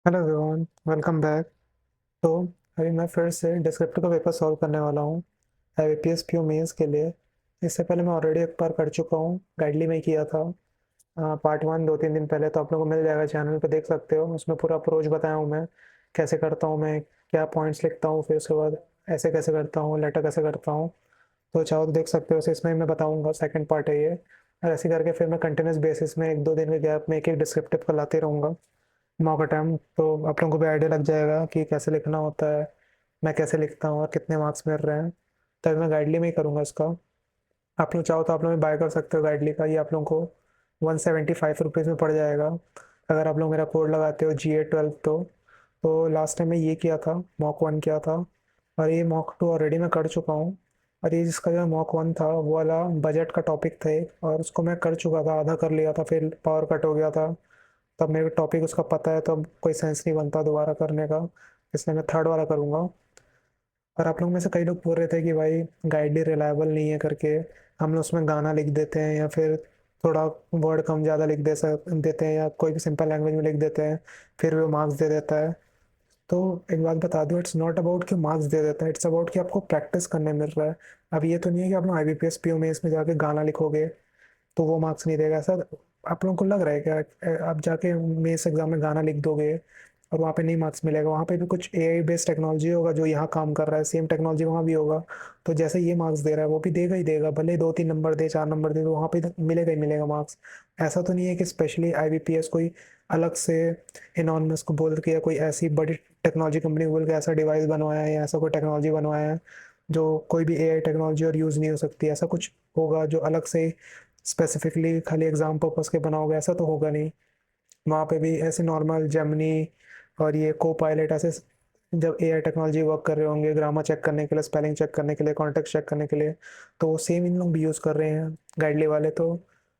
Hello everyone, welcome back. तो अभी मैं फिर से डिस्क्रिप्टिव का पेपर सॉल्व करने वाला हूँ आईबीपीएस पीओ मेंस के लिए। इससे पहले मैं ऑलरेडी एक बार कर चुका हूँ, गाइडली में ही किया था। पार्ट वन 2-3 दिन पहले, तो आप लोगों को मिल जाएगा, चैनल पे देख सकते हो। उसमें पूरा अप्रोच बताया हूँ मैं, कैसे करता हूँ मैं, क्या पॉइंट्स लिखता हूँ, फिर उसके बाद ऐसे कैसे करता हूँ, लेटर कैसे करता हूँ। तो चाहो तो देख सकते हो, इसमें मैं बताऊँगा, सेकंड पार्ट है ये। और ऐसे करके फिर मैं कंटिन्यूस बेसिस में 1-2 दिन के गैप में एक एक डिस्क्रिप्टिव का लाते रहूँगा मॉक अटेम्प्ट। तो आप लोगों को भी आइडिया लग जाएगा कि कैसे लिखना होता है, मैं कैसे लिखता हूँ और कितने मार्क्स मिल रहे हैं। तभी मैं गाइडली में ही करूँगा इसका। आप लोग चाहो तो आप लोग बाय कर सकते हो गाइडली का, ये आप लोगों को 175 रुपीज़ में पड़ जाएगा अगर आप लोग मेरा कोड लगाते हो GA12। तो लास्ट टाइम मैं ये किया था, मॉक वन किया था, और ये मॉक टू ऑलरेडी मैं कर चुका हूँ। और ये जिसका जो मॉक वन था वो वाला बजट का टॉपिक था एक, और उसको मैं कर चुका था, आधा कर लिया था, फिर पावर कट हो गया था। तब मेरे को टॉपिक उसका पता है, तो अब कोई सेंस नहीं बनता दोबारा करने का, इसलिए मैं थर्ड वाला करूँगा। और आप लोग में से कई लोग बोल रहे थे कि भाई गाइडली रिलायबल नहीं है करके, हम लोग उसमें गाना लिख देते हैं या फिर थोड़ा वर्ड कम ज़्यादा देते हैं, या कोई भी सिंपल लैंग्वेज में लिख देते हैं, फिर वो मार्क्स दे देता है। तो एक बात बता दूं, इट्स नॉट अबाउट कि मार्क्स दे देता है, इट्स अबाउट कि आपको प्रैक्टिस करने मिल रहा है। अब ये तो नहीं है कि आप लोग IBPS PO में इसमें जाके गाना लिखोगे तो वो मार्क्स नहीं देगा, ऐसा आप लोगों को लग रहा है क्या? आप जाके मेंस एग्जाम में गाना लिख दोगे और वहाँ पे नहीं मार्क्स मिलेगा? वहाँ पे भी कुछ AI बेस्ड टेक्नोलॉजी होगा जो यहाँ काम कर रहा है, सेम टेक्नोलॉजी वहाँ भी होगा। तो जैसे ये मार्क्स दे रहा है वो भी देगा ही देगा, भले 2-3 नंबर दे, 4 नंबर दे, तो वहाँ पे मिलेगा ही मिलेगा मार्क्स। ऐसा तो नहीं है कि स्पेशली IBPS कोई अलग से इनॉनमस को बोल के या कोई ऐसी बड़ी टेक्नोलॉजी कंपनी बोल के ऐसा डिवाइस बनवाया है या ऐसा कोई टेक्नोलॉजी बनवाया है जो कोई भी AI टेक्नोलॉजी और यूज़ नहीं हो सकती। ऐसा कुछ होगा जो अलग से स्पेसिफिकली खाली एग्जाम पर्पस के बना होगा? ऐसा तो होगा नहीं। वहाँ पे भी ऐसे नॉर्मल जेमिनी और ये को पायलट ऐसे जब AI टेक्नोलॉजी वर्क कर रहे होंगे, ग्रामर चेक करने के लिए, स्पेलिंग चेक करने के लिए, कॉन्टेक्स्ट चेक करने के लिए, तो सेम इन लोग भी यूज़ कर रहे हैं गाइडली वाले। तो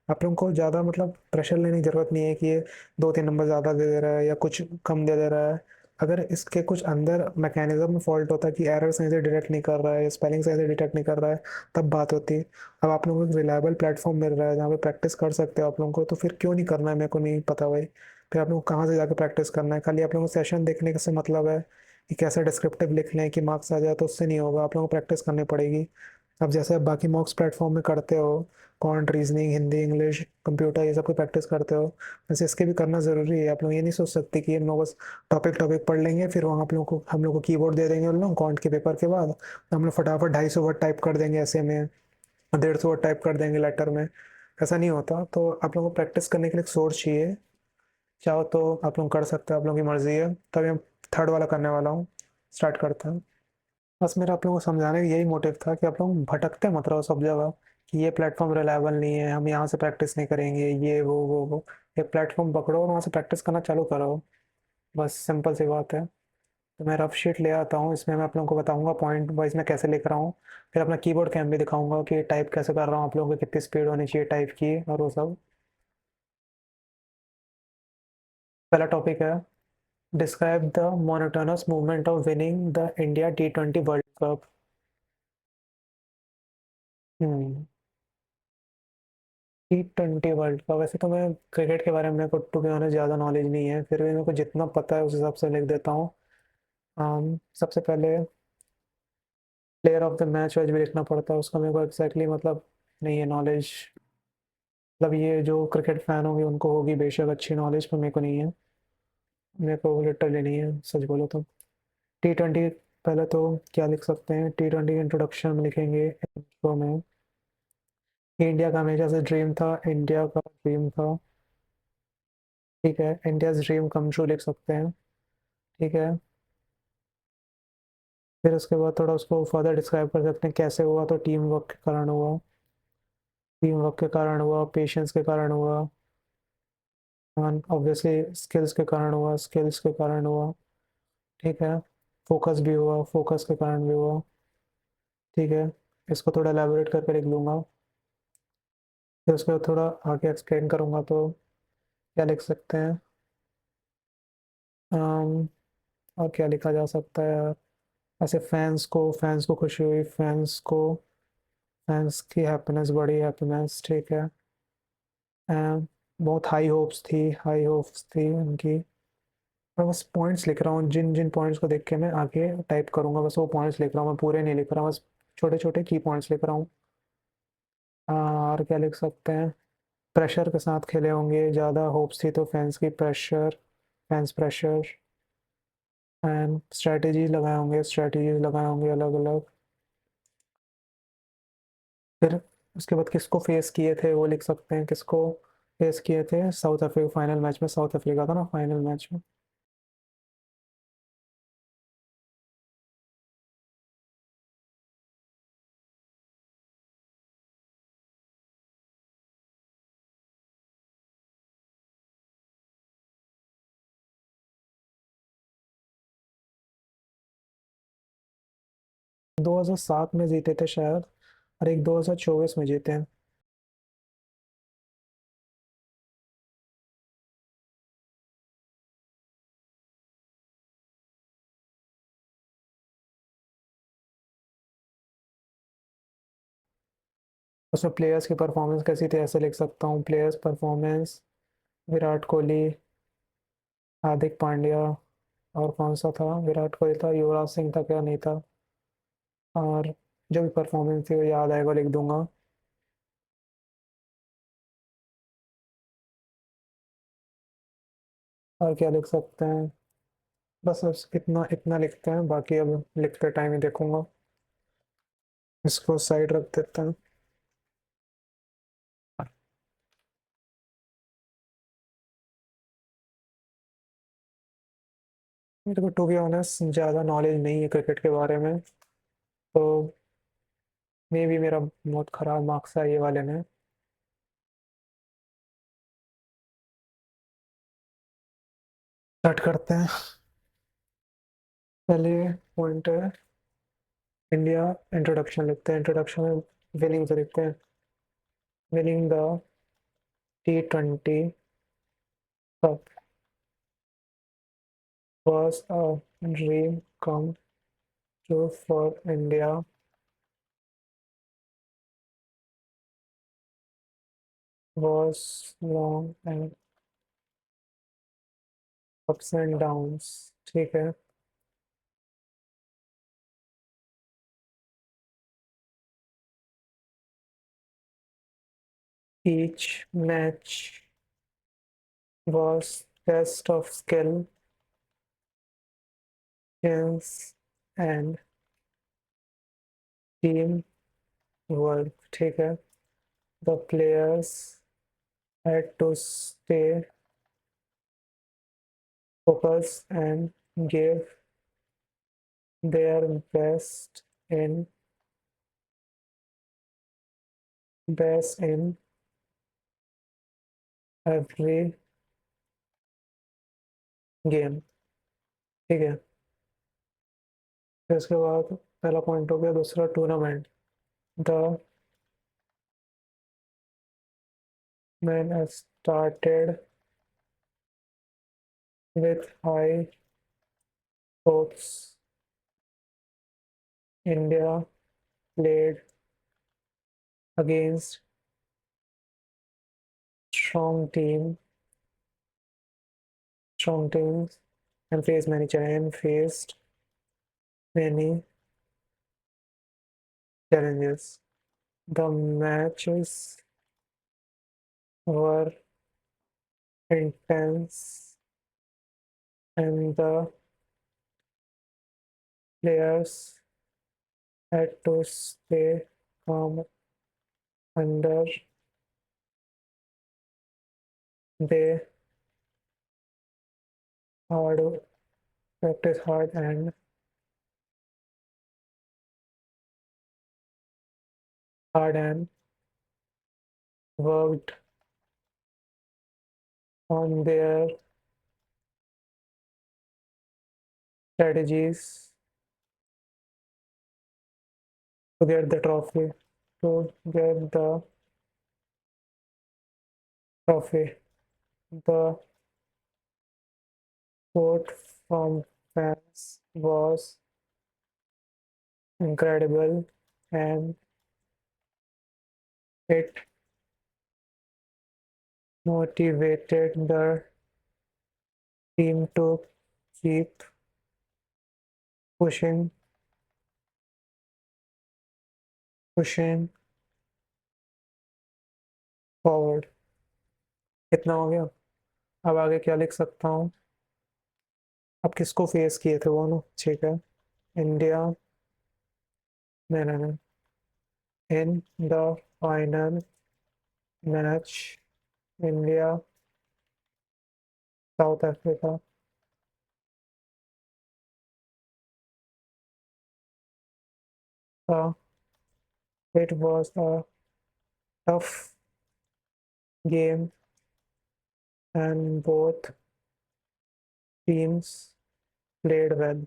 आप लोगों को ज़्यादा मतलब प्रेशर लेने की ज़रूरत नहीं है कि ये 2-3 नंबर ज़्यादा दे दे रहा है या कुछ कम दे दे रहा है। अगर इसके कुछ अंदर मैकेनिज्म में फॉल्ट होता है कि एरर सही से डिटेक्ट नहीं कर रहा है, स्पेलिंग सही से डिटेक्ट नहीं कर रहा है, तब बात होती है। अब आप लोगों को एक रिलायबल प्लेटफॉर्म मिल रहा है जहाँ पे प्रैक्टिस कर सकते हो आप लोगों को, तो फिर क्यों नहीं करना है? मेरे को नहीं पता भाई, फिर आप लोगों को कहाँ से जाकर प्रैक्टिस करना है? खाली आप लोगों को सेशन देखने से मतलब है कि कैसे डिस्क्रिप्टिव लिख लें कि मार्क्स आ जाए, तो उससे नहीं होगा, आप लोगों को प्रैक्टिस करनी पड़ेगी। अब जैसे आप बाकी मॉक्स प्लेटफॉर्म में करते हो, can't, reasoning, Hindi, English, computer, ये सब की प्रैक्टिस करते हो, वैसे इसके भी करना ज़रूरी है। आप लोग ये नहीं सोच सकते कि हम लोग बस टॉपिक टॉपिक पढ़ लेंगे, फिर वहाँ हम लोग को कीबोर्ड दे देंगे उन लोग कॉन्ट के पेपर के बाद, तो हम लोग फटाफट 250 वर्ड टाइप कर देंगे ऐसे में, 150 वर्ड टाइप कर देंगे लेटर में। ऐसा नहीं होता। तो आप लोगों को प्रैक्टिस करने के लिए एक सोर्स चाहिए। चाहो तो आप लोग कर सकते हो, आप लोगों की मर्जी है। तभी हम थर्ड वाला करने वाला हूँ, स्टार्ट करते हैं। बस मेरा आप लोगों को समझाने का यही मोटिव था कि आप लोग भटकते मत रहो सब जगह कि ये प्लेटफॉर्म रिलायबल नहीं है, हम यहाँ से प्रैक्टिस नहीं करेंगे, ये वो। एक प्लेटफॉर्म पकड़ो और वहाँ से प्रैक्टिस करना चालू करो। बस सिंपल सी बात है। तो मैं रफ शीट ले आता हूँ, इसमें मैं आप लोगों को बताऊंगा पॉइंट वाइज मैं कैसे लिख रहा हूँ। फिर अपना कीबोर्ड कैम भी दिखाऊंगा कि टाइप कैसे कर रहा हूँ, आप लोगों को कितनी स्पीड होनी चाहिए टाइप की और वो सब। पहला टॉपिक है, describe the monotonous movement of winning the India T20 world cup. Hmm T20 world cup, वैसे तो मैं क्रिकेट के बारे में, मेरे को टू बी ऑनेस्ट ज़्यादा नॉलेज नहीं है, फिर भी मेरे को जितना पता है उस हिसाब से लिख देता हूँ। सबसे पहले player of the match wise भी लिखना पड़ता है, उसका मेरे को एग्जैक्टली मतलब नहीं है नॉलेज। मतलब ये जो क्रिकेट फैन होंगे उनको होगी बेशक अच्छी नॉलेज, पर मेरे को नहीं है। मेरे को लिटरली नहीं है, सच बोलो तो। T20, पहले तो क्या लिख सकते हैं, T20 इंट्रोडक्शन में लिखेंगे इंट्रो में, इंडिया का हमेशा से ड्रीम था, इंडिया का ड्रीम था। ठीक है, इंडिया ड्रीम कम ट्रू लिख सकते हैं। ठीक है, फिर उसके बाद थोड़ा उसको फर्दर डिस्क्राइब कर सकते हैं कैसे हुआ, तो टीम वर्क के कारण हुआ, टीम वर्क के कारण हुआ, पेशेंस के कारण हुआ, ऑब्वियसली स्किल्स के कारण हुआ, स्किल्स के कारण हुआ। ठीक है, फोकस भी हुआ, फोकस के कारण भी हुआ। ठीक है, इसको थोड़ा एलैबोरेट करके लिख लूँगा। फिर उसके बाद थोड़ा आगे एक्सप्लेन करूँगा, तो क्या लिख सकते हैं, अम, और क्या लिखा जा सकता है यार? ऐसे फैंस को खुशी हुई, फैंस की हैप्पीनेस बड़ी, हैप्पीनेस। ठीक है, बहुत हाई होप्स थी, हाई होप्स थी उनकी। मैं बस पॉइंट्स लिख रहा हूँ, जिन जिन पॉइंट्स को देख के मैं आगे टाइप करूंगा, बस वो पॉइंट्स लिख रहा हूँ, मैं पूरे नहीं लिख रहा हूँ, बस छोटे छोटे की पॉइंट्स लिख रहा हूँ। और क्या लिख सकते हैं? प्रेशर के साथ खेले होंगे, ज़्यादा होप्स थी तो फैंस की pressure, fans pressure. And strategies लगाए होंगे अलग अलग। फिर उसके बाद किसको फेस किए थे वो लिख सकते हैं, किसको फेस किए थे साउथ अफ्रीका फाइनल मैच में, साउथ अफ्रीका था ना फाइनल मैच में। 2007 में जीते थे शायद, और एक 2024 में जीते हैं। उसमें प्लेयर्स की परफॉर्मेंस कैसी थी ऐसे लिख सकता हूँ, प्लेयर्स परफॉर्मेंस, विराट कोहली, हार्दिक पांड्या, और कौन सा था, विराट कोहली था, युवराज सिंह था क्या, नहीं था। और जो भी परफॉर्मेंस थी वो याद आएगा लिख दूंगा। और क्या लिख सकते हैं? बस इतना इतना लिखते हैं, बाकी अब लिखते टाइम ही देखूंगा। इसको साइड रख देते हैं। मेरे को टू बी ऑनेस्ट ज़्यादा नॉलेज नहीं है क्रिकेट के बारे में, तो मे भी मेरा बहुत ख़राब मार्क्स है ये वाले में। स्टार्ट करते हैं। पहले पॉइंट है इंडिया, इंट्रोडक्शन लिखते हैं, इंट्रोडक्शन में विनिंग से लिखते हैं। Winning the T20 cup was a dream come true for India, was long and ups and downs। ठीक है। Each match was test of skill, skills and team work। ठीक है। The players had to stay focused and give their in best in every game। ठीक है। फिर उसके बाद पहला पॉइंट हो गया, दूसरा tournament. The man started with high hopes। India played against strong team, strong teams and faced many challenges. The matches were intense and the players had to stay calm under they hard practice hard and worked on their strategies to get the trophy, to get the trophy. The support from fans was incredible and it motivated the team to keep pushing, pushing forward। कितना हो गया? अब आगे क्या लिख सकता हूँ? अब किसको फेस किए थे वो ना, ठीक है। इंडिया, नहीं नहीं नहीं, in the final match India south Africa, it was a tough game and both teams played well।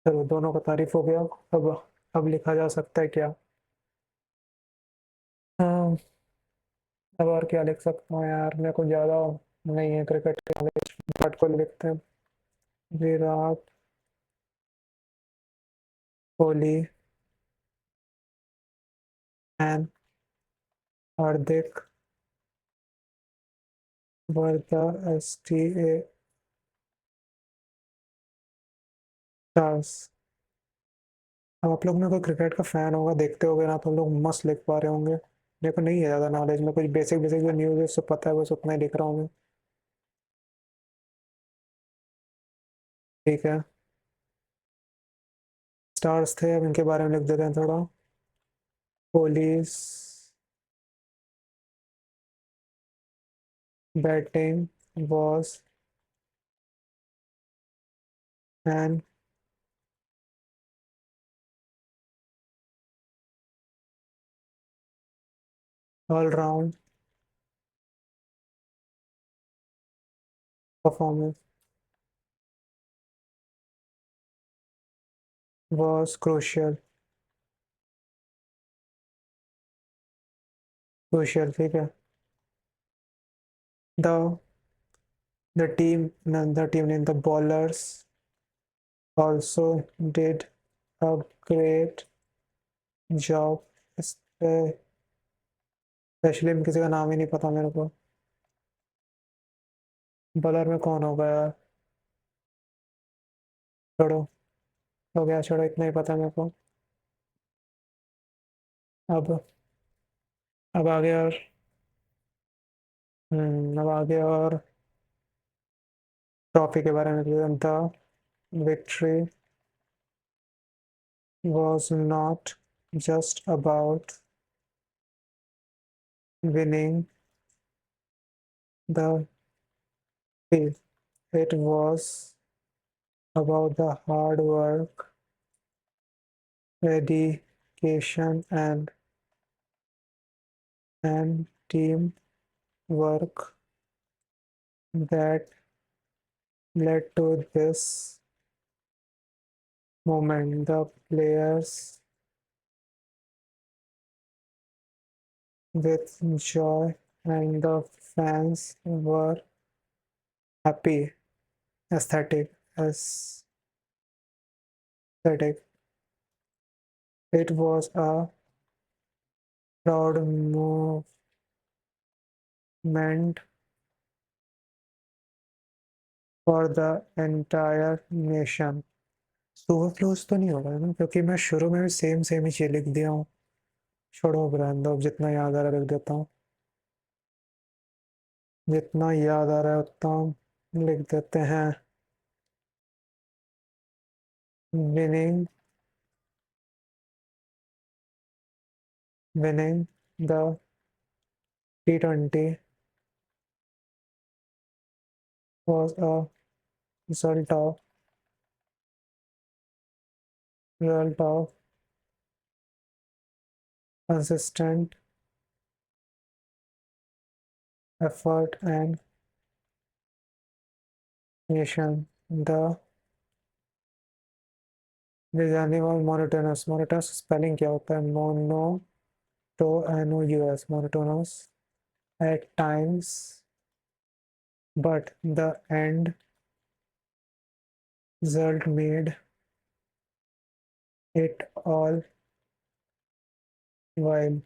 चलो दोनों का तारीफ हो गया। अब लिखा जा सकता है क्या? हाँ, अब और क्या लिख सकता हूँ यार, मेरे को ज़्यादा नहीं है क्रिकेट के नॉलेज। विराट को लिखते हैं। Virat Kohli and Hardik were the STA stars. अब आप लोग में कोई क्रिकेट का फैन होगा, देखते होगे ना, तो हम लोग मस्त लिख पा रहे होंगे। मेरे को नहीं है ज़्यादा नॉलेज में, कुछ बेसिक बेसिक जो न्यूज़ है उससे पता है, बस उतना ही लिख रहा हूँ मैं। ठीक है, स्टार्स थे, अब इनके बारे में लिख देते हैं थोड़ा। Kohli's batting was an all round performance was crucial. Crucial, ठीक है। द the team in the bowlers also did a great job, specially किसी का नाम ही नहीं पता मेरे को। बॉलर में कौन होगा यार? छोड़ो, हो गया, छोड़ो, इतना ही पता है मेरे को। अब अब आगे और अब आगे और ट्रॉफी के बारे में। The victory was not just about winning the field, it was about the hard work, dedication, and teamwork that led to this moment. The players with joy and the fans were happy. Aesthetic, aesthetic. It was a proud movement for the entire nation। Superfluous तो नहीं होगा ना, क्योंकि मैं शुरू में भी same same ही चीज लिख दिया हूँ। छोड़ो ब्रांड, अब जितना याद आ रहा है लिख देता हूँ। जितना याद आ रहा है उतना लिख देते हैं। Winning winning the T20 was a result of result of consistent effort and nation। The journey was monotonous। monotonous spelling क्या होता है? मोनो तो NOUS, monotonous at times, but the end result made it all while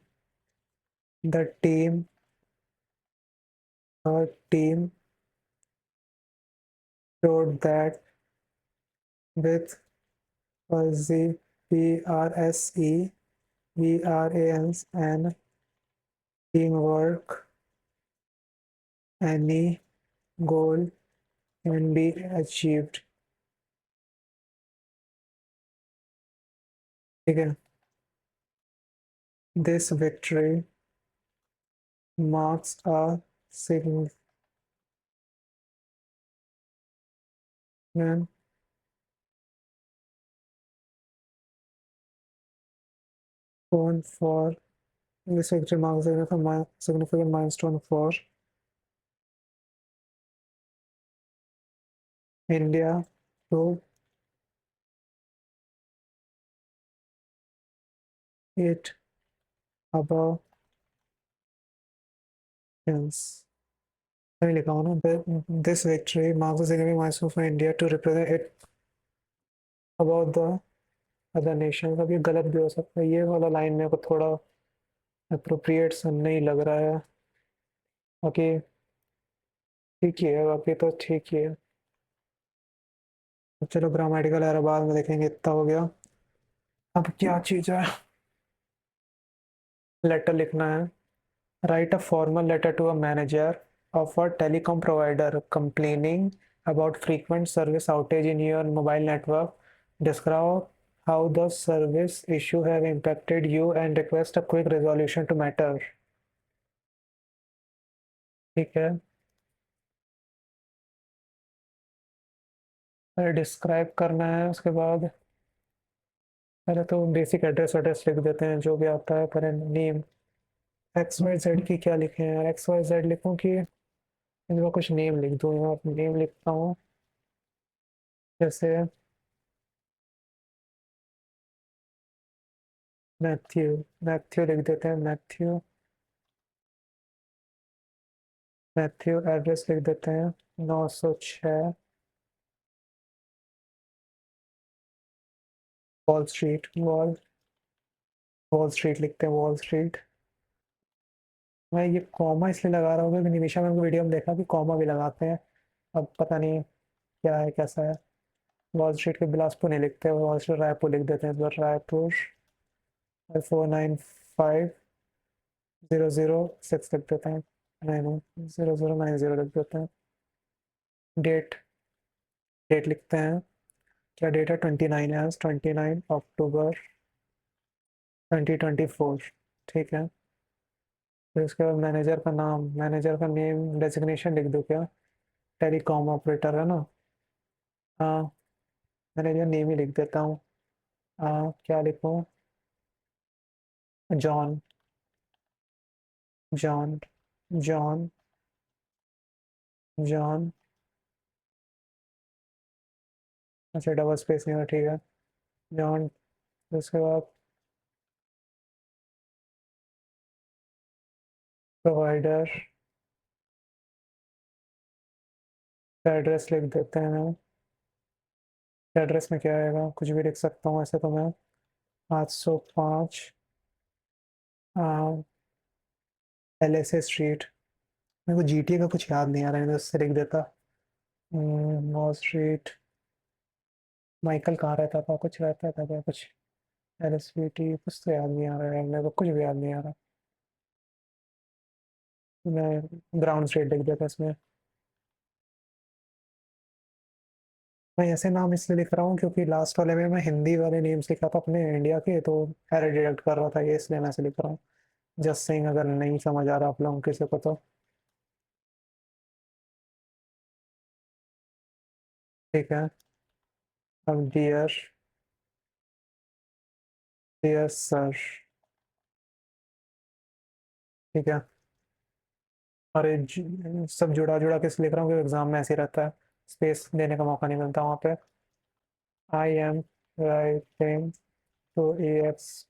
the team, our team showed that with fuzzy PRSE, VRANs, and teamwork, any goal can be achieved. ठीक है. This victory marks a significant milestone for this victory marks a significant milestone for India to it above ends. मैंने लिखा हूँ ना, this victory marks a significant milestone for India to represent it above the other nations. अब ये गलत भी हो सकता है, ये वाला लाइन मेरे को थोड़ा अप्रोप्रिएट सा नहीं लग रहा है. बाकी ठीक ही है, बाकी तो ठीक ही है. चलो ग्रामेटिकल एरर बाद में देखेंगे. इतना हो गया. अब क्या चीज़ है. लेटर लिखना है. Write a formal letter to a manager of a telecom provider complaining about frequent service outage in your mobile network. Describe how the service issue have impacted you and request a quick resolution to matter. ठीक है. Describe करना है. उसके बाद पहले तो basic address address लिख देते हैं जो भी आता है. पर नेम एक्स वाई जेड की क्या लिखे हैं. एक्स वाई जेड लिखूँ कि इनका कुछ नेम लिख दूँ. यहाँ नेम लिखता हूँ जैसे मैथ्यू. मैथ्यू लिख देते हैं. मैथ्यू. मैथ्यू एड्रेस लिख देते हैं 906 wall street. Wall wall street लिखते हैं. Wall street. मैं ये कॉमा इसलिए लगा रहा हूँ क्योंकि निमिषा मैम की वीडियो में देखा कि कॉमा भी लगाते हैं. अब पता नहीं क्या है कैसा है. वॉल स्ट्रीट के बिलासपुर नहीं लिखते. वॉल स्ट्रीट रायपुर लिख देते हैं. इस बार रायपुर 495006 लिख देते हैं. नहीं नहीं 0090 लिख देते हैं. डेट डेट लिखते हैं. क्या डेट है. 29 है. 29 अक्टूबर 2024. ठीक है. फिर उसके बाद मैनेजर का नाम. मैनेजर का नेम डेजिग्नेशन लिख दो क्या. टेलीकॉम ऑपरेटर है ना. हाँ. मैनेजर नेम ही लिख देता हूँ. हाँ क्या लिखूँ. जॉन. जॉन. जॉन. जॉन. अच्छा डबल स्पेस नहीं हो. ठीक है. जॉन. उसके बाद प्रोवाइडर का एड्रेस लिख देते हैं. एड्रेस में क्या आएगा. कुछ भी लिख सकता हूँ ऐसे तो मैं. 805 LSA स्ट्रीट. मेरे को GTA का कुछ याद नहीं आ रहा है. मैं उससे लिख देता. Wall street. माइकल कहाँ रहता था. कुछ रहता था क्या कुछ. LSVT कुछ तो याद नहीं आ रहा है. मेरे को कुछ भी याद नहीं आ रहा. मैं ग्राउंड स्ट्रीट लिख देता इसमें. मैं ऐसे नाम इसलिए लिख रहा हूँ क्योंकि लास्ट वाले में मैं हिंदी वाले नेम्स लिखा था अपने इंडिया के, तो एरर डिटेक्ट कर रहा था ये, इसलिए मैं ऐसे लिख रहा हूँ. जस्ट सेइंग अगर नहीं समझ आ रहा आप लोगों किसी को तो. ठीक है. अब डियर. Dear sir. ठीक है. और ये सब जुड़ा जुड़ा किस लिख रहा हूँ क्योंकि एग्जाम में ऐसे ही रहता है. स्पेस देने का मौका नहीं मिलता वहाँ पे. आई एम राइटिंग टू एक्स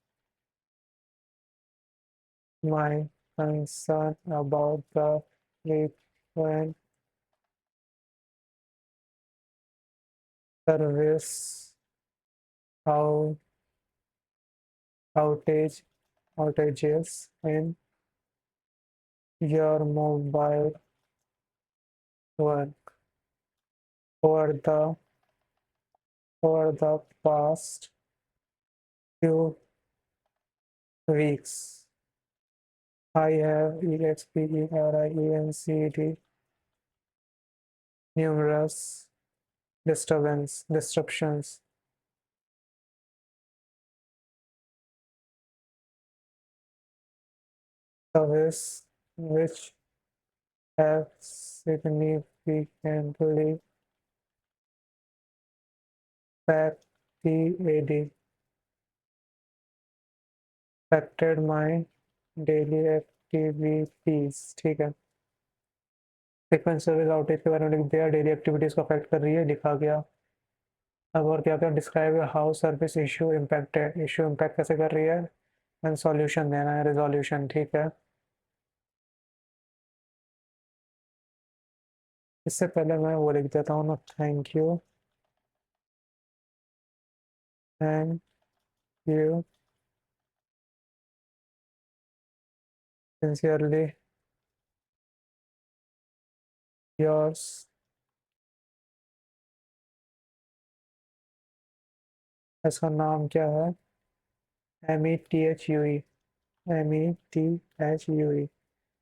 my concern about the frequent service out outage outages in your mobile work. over the past few weeks. I have experienced numerous disruptions, service which have significantly affected affected my daily activities. ठीक है, frequent service outage के बारे में लिख दिया, daily activities को affect कर रही है, लिखा गया। अब और क्या क्या, describe how service issue impacted, issue impact कैसे कर रही है, एंड सॉल्यूशन देना है, रिजोल्यूशन। ठीक है, इससे पहले मैं वो लिख देता हूँ ना, थैंक यू सिंसियरली योर्स। इसका नाम क्या है, METHUE, METHUE,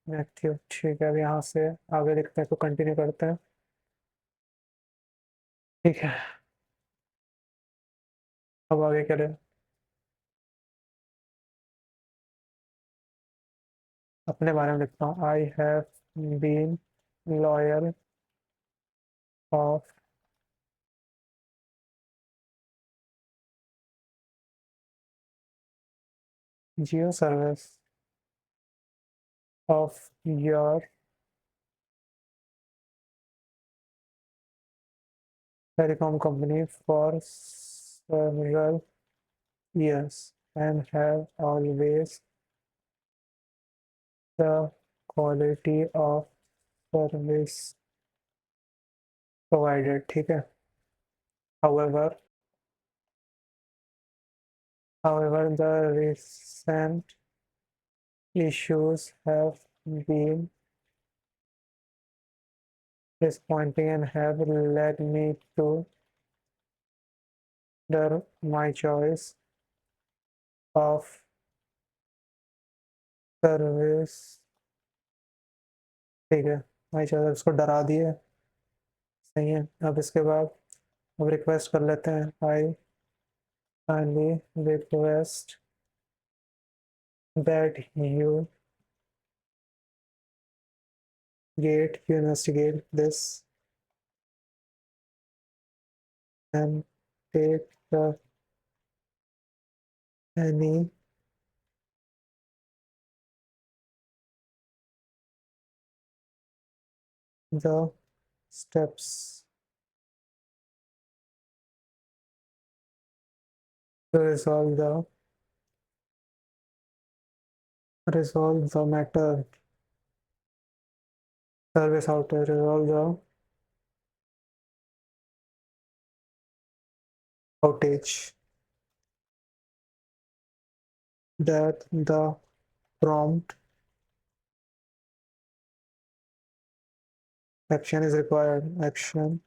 मैथ्यू। ठीक है, अब यहाँ से आगे लिखते हैं, तो कंटिन्यू करते हैं। ठीक है, अब आगे करें, अपने बारे में लिखता हूँ। I have been loyal of Jio service of your telecom company for several years and have always the quality of service provided। ठीक है, however the recent issues have been disappointing and have led me to my choice of service. ठीक है, my choice उसको डरा दिए, सही है। अब इसके बाद अब रिक्वेस्ट कर लेते हैं, आई kindly request that you investigate this and take any the steps to resolve the matter, service outage, resolve the outage, that the prompt action is required, action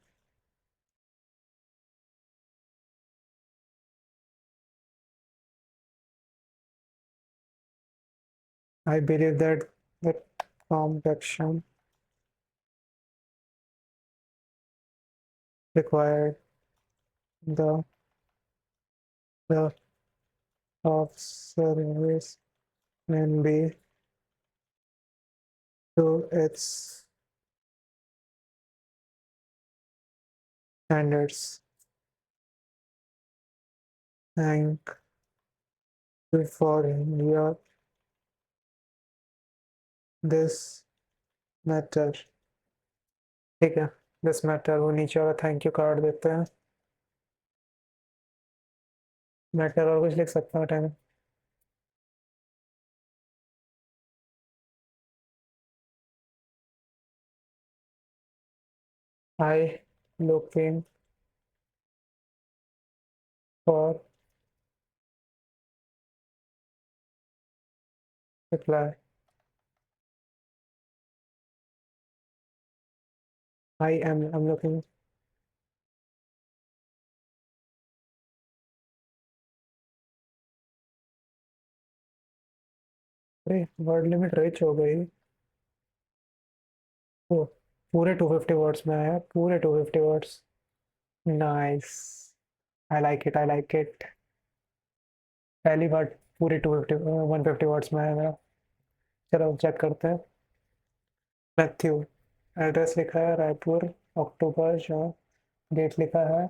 I believe that the prompt action required, the the of service can be to its standards. Thank you for your this matter। ठीक है, this matter, वो नीचे वाला thank you card देते हैं। Matter और कुछ लिख सकता हूँ time. I looking for reply, I am looking अरे वर्ड लिमिट रीच हो गई। ओ, पूरे 250 वर्ड्स में आया, पूरे 250 words. Nice, I like it, I like it. पहली बार पूरी 250 150 वर्ड्स में आया मेरा। चलो चेक करते हैं। मैथ्यू, एड्रेस लिखा है रायपुर, अक्टूबर जो, डेट लिखा है,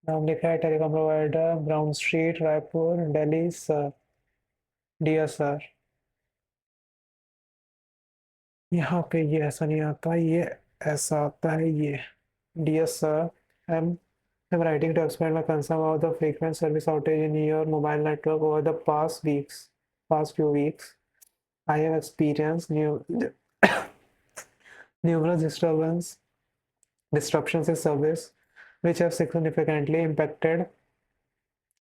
नाम लिखा है telecom provider, brown street, Raipur, Delhi sir. Dear sir, यहाँ पे ये ऐसा नहीं आता, ये ऐसा आता है ये। Dear sir, I'm I'm writing to explain my concern about the frequent service outage in your mobile network over the past few weeks. I have experienced numerous disruptions in service, which have significantly impacted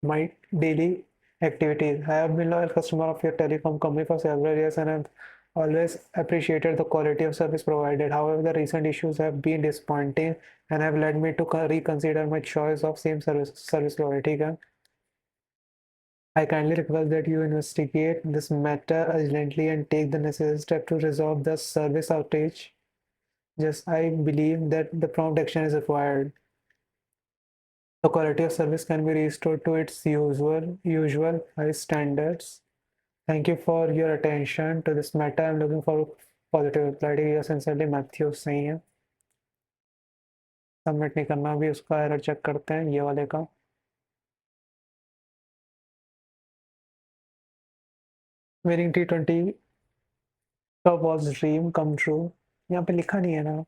my daily activities. I have been a loyal customer of your telecom company for several years and have always appreciated the quality of service provided. However, the recent issues have been disappointing and have led me to reconsider my choice of same service provider. I kindly request that you investigate this matter urgently and take the necessary step to resolve the service outage. Just I believe that the prompt action is required. The quality of service can be restored to its usual high standards. Thank you for your attention to this matter. I'm looking for positive reply. Yours sincerely, Matthew सही है। Submit नहीं करना, अभी उसका error check करते हैं ये वाले का। विनिंग T20 कब वॉज ड्रीम कम ट्रू। यहाँ पे लिखा नहीं है ना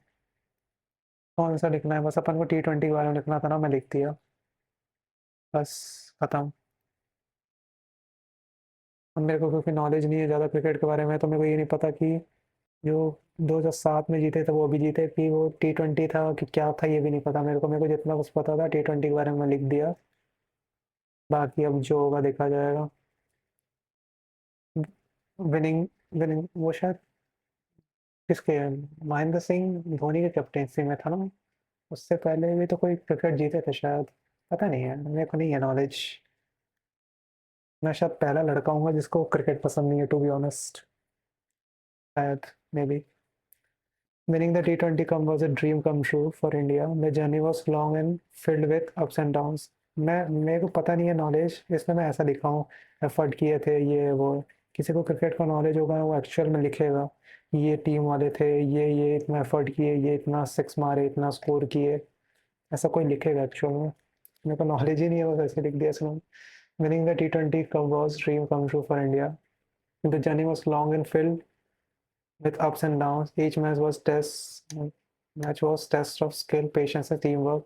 कौन सा लिखना है, बस अपन को T20 के बारे में लिखना था ना, मैं लिख दिया, बस खत्म। अब मेरे को क्योंकि नॉलेज नहीं है ज़्यादा क्रिकेट के बारे में, तो मेरे को ये नहीं पता कि जो 2007 में जीते थे वो भी जीते कि वो T20 था कि क्या था, ये भी नहीं पता मेरे को जितना बस पता था T20 के बारे में लिख दिया। बाकी अब जो होगा देखा जाएगा। विनिंग विनिंग वो शायद किसके, महेंद्र सिंह धोनी के कैप्टेंसी में था ना। उससे पहले भी तो कोई क्रिकेट जीते थे शायद, पता नहीं है, मेरे को नहीं है नॉलेज। मैं शायद पहला लड़का हूँ जिसको क्रिकेट पसंद नहीं है, टू बी ऑनेस्ट, शायद, may be. Winning the T20 Cup was a dream come true for India. The journey was long and filled with ups and downs. मेरे को पता नहीं है नॉलेज, इसमें मैं ऐसा लिखा हूँ एफर्ट किए थे ये वो। किसी को क्रिकेट का नॉलेज होगा वो एक्चुअल में लिखेगा, ये टीम वाले थे, ये इतना एफर्ट किए, ये इतना सिक्स मारे, इतना स्कोर किए, ऐसा कोई लिखेगा एक्चुअल में। मेरे को नॉलेज ही नहीं है, बस ऐसे लिख दिया इसमें। Winning the T20 Cup was dream come true for India. The journey was long and filled with ups and downs. Each match was test of skill, patience, and teamwork.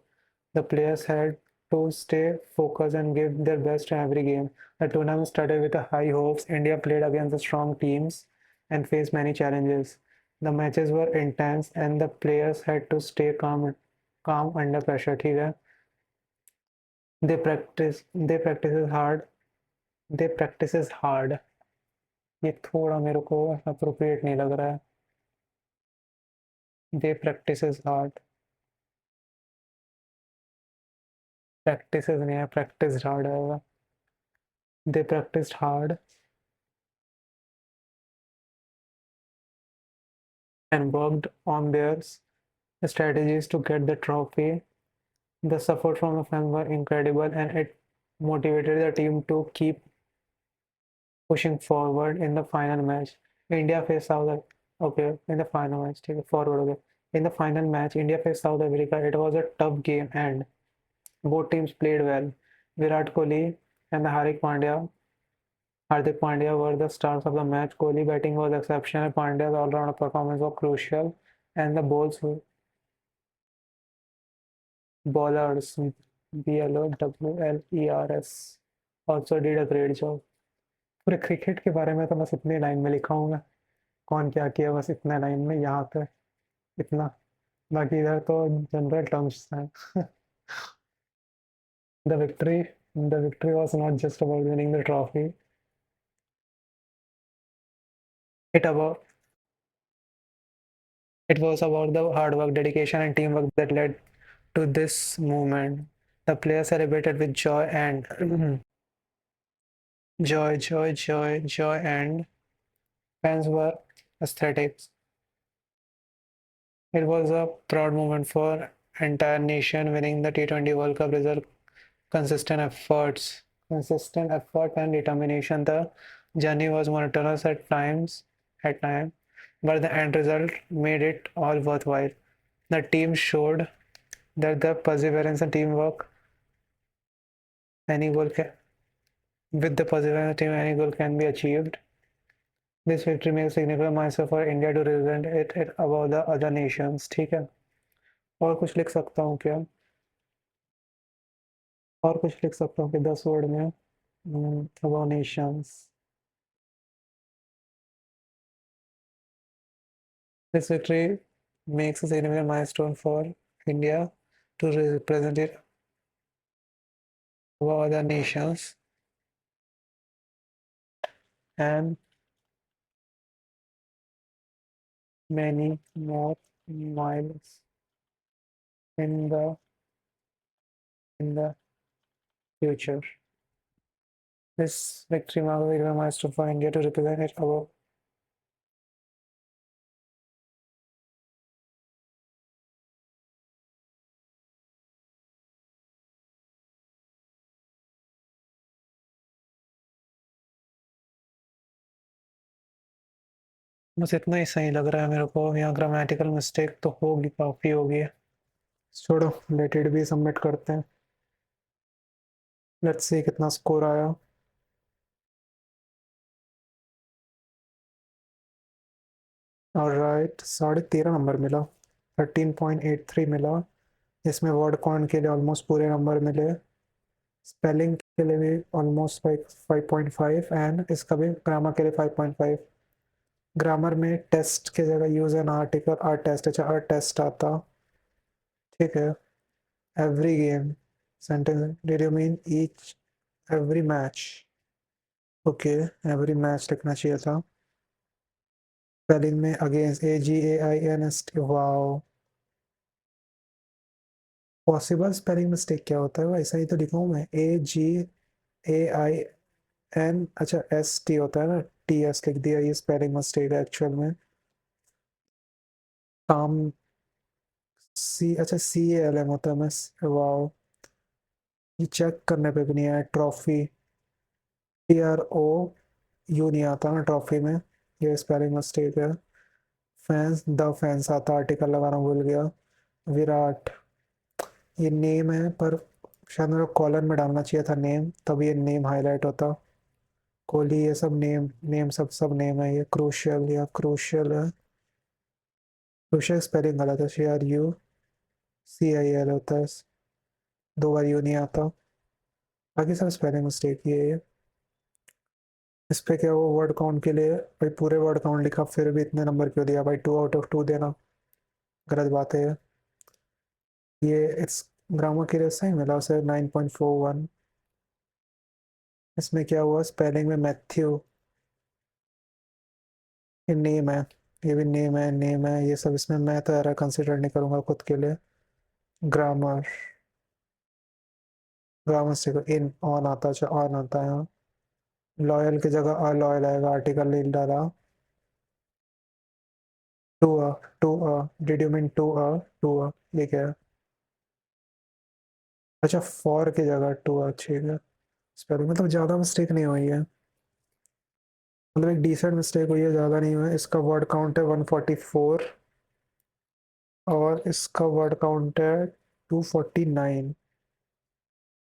The players had to stay focused and give their best in every game. The tournament started with high hopes. India played against the strong teams and faced many challenges. The matches were intense and the players had to stay calm under pressure. ठीक है? They practice hard. They practices hard. ये थोड़ा मेरे को appropriate नहीं लग रहा है। They practices hard. Practices नहीं है, practiced hard है। They practiced hard and worked on their strategies to get the trophy. The support from the fans were incredible and it motivated the team to keep pushing forward in the final match. India faced South okay in the final match. Take it forward okay. In the final match, India faced South Africa. It was a tough game and both teams played well. Virat Kohli and Hardik Pandya were the stars of the match. Kohli batting was exceptional. Pandya's all-round performance was crucial, and the bowlers BLOWLERS also did a great job. पूरे cricket के बारे में तो बस इतनी line में लिखा हूँ मैं, कौन क्या किया बस इतने लाइन में यहाँ पे, इतना। बाकी इधर तो जनरल टर्म्स हैं। the victory the victory was not just about winning the trophy. It about it was about the hard work, dedication, and teamwork that led to this movement. The players celebrated with joy and joy and Fans were ecstatic. It was a proud moment for entire nation winning the T20 World Cup result. Consistent effort and determination. The journey was monotonous at time, but the end result made it all worthwhile. The team showed that the perseverance and teamwork, any goal can, with the perseverance team, any goal can be achieved. This victory makes significant milestone for India to represent it above the other nations. ठीक है, और कुछ लिख सकता हूँ क्या? और कुछ लिख सकता हूँ कि 10 वर्ड में above nations. This victory makes a significant milestone for India to represent it above other nations and many more miles in the future. This victory marks a significant milestone for India to represent it above. बस इतना ही सही लग रहा है मेरे को। यहाँ grammatical mistake तो होगी, काफ़ी होगी। छोड़ो, लेट इट बी, सबमिट करते हैं। लेट्स सी कितना स्कोर आया। ऑलराइट, 13.5 नंबर मिला, 13.83 मिला। इसमें वर्ड काउंट के लिए ऑलमोस्ट पूरे नंबर मिले, स्पेलिंग के लिए भी ऑलमोस्ट 5.5 एंड इसका भी ग्रामर के लिए 5.5। ग्रामर में टेस्ट के जगह use an article, our test, अच्छा आर टेस्ट आता, ठीक है। Every game sentence, did you mean each every match? Okay, every match लिखना चाहिए था। स्पेलिंग में against, AGAINST, wow. Possible spelling mistake क्या होता है? ऐसा ही तो लिखा हूँ मैं, AGAIN, अच्छा ST होता है ना, TS लिख दिया, ये स्पेलिंग मिस्टेक है एक्चुअल में। काम, अच्छा CALM होता है, मैं वाओ, ये चेक करने पे भी नहीं आया। ट्रॉफी, TROU नहीं आता ना ट्रॉफी में, ये स्पेलिंग मिस्टेक है। फैंस, द फैंस आता, आर्टिकल लगाना भूल गया। विराट, ये नेम है पर शायद मेरे कॉलर में डालना चाहिए था नेम, तब ये नेम हाईलाइट होता। कोहली, ये सब नेम, सब नेम है। ये क्रूशियल या क्रूशियल है, क्रूशियल स्पेलिंग गलत है, CRUCIL होता है, 2 बार यू नहीं आता। बाकी सब स्पेलिंग मिस्टेक ही है ये। इस पे क्या, वो वर्ड काउंट के लिए भाई पूरे वर्ड काउंट लिखा, फिर भी इतने नंबर क्यों दिया भाई? 2 आउट ऑफ 2 देना गलत बात है ये। इस ग्रामर के लिए सही मिला उसे 9.41। इसमें क्या हुआ, स्पेलिंग में मैथ्यू, ये नेम है, ये भी नेम है, ये सब इसमें मैं तो यार कंसिडर नहीं करूंगा खुद के लिए। ग्रामर, ग्रामर से इन ऑन आता, अच्छा ऑन आता है यहाँ। लॉयल की जगह अलॉयल आएगा, आर्टिकल नहीं डाला। To a, did you mean to a, ये क्या है? अच्छा, फॉर की जगह टू अ, ठीक है। स्पेलिंग मतलब ज़्यादा मिस्टेक नहीं हुई है, मतलब एक डिसेंट मिस्टेक हुई है, ज़्यादा नहीं हुआ है। इसका वर्ड काउंट है 144 और इसका वर्ड काउंट है 249,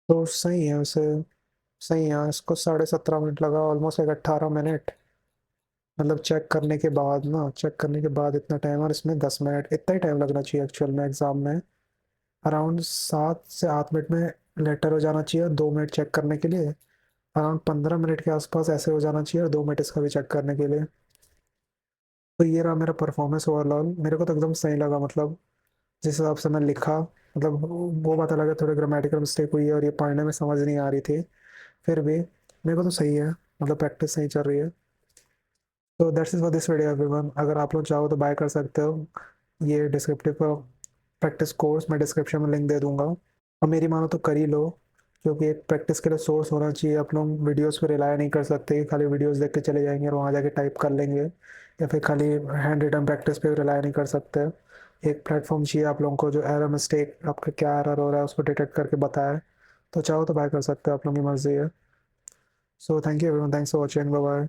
तो सही है उसे, सही है। इसको 17.5 मिनट लगा, ऑलमोस्ट एक 18 मिनट, मतलब चेक करने के बाद इतना टाइम, और इसमें 10 मिनट, इतना ही टाइम लगना चाहिए एक्चुअल में एग्जाम में। अराउंड 7 से 8 मिनट में लेटर हो जाना चाहिए, 2 मिनट चेक करने के लिए। अराउंड 15 मिनट के आसपास ऐसे हो जाना चाहिए, और 2 मिनट इसका भी चेक करने के लिए। तो ये रहा मेरा परफॉर्मेंस ओवरऑल, मेरे को तो एकदम सही लगा, मतलब जिस हिसाब से मैं लिखा, मतलब वो बात अलग है, थोड़ी ग्रामेटिकल मिस्टेक हुई है और ये पढ़ने में समझ नहीं आ रही थी, फिर भी मेरे को तो सही है, मतलब प्रैक्टिस सही चल रही है। तो that's is for this video everyone. अगर आप लोग चाहो तो बाय कर सकते हो ये डिस्क्रिप्टिव प्रैक्टिस कोर्स, मैं डिस्क्रिप्शन में लिंक दे दूंगा, और मेरी मानो तो कर ही लो। क्योंकि एक प्रैक्टिस के लिए सोर्स होना चाहिए। आप लोग वीडियोस पे रिलाय नहीं कर सकते कि खाली वीडियोस देख के चले जाएंगे और वहाँ जाके टाइप कर लेंगे, या फिर खाली हैंड रिटन प्रैक्टिस पे रिलाय नहीं कर सकते। एक प्लेटफॉर्म चाहिए आप लोगों को जो एरर मिस्टेक आपका क्या एरर हो रहा है उसको डिटेक्ट करके बताए। तो चाहो तो बाय कर सकते हो, आप लोगों की मर्जी है। So thank you everyone, thanks for watching, bye bye.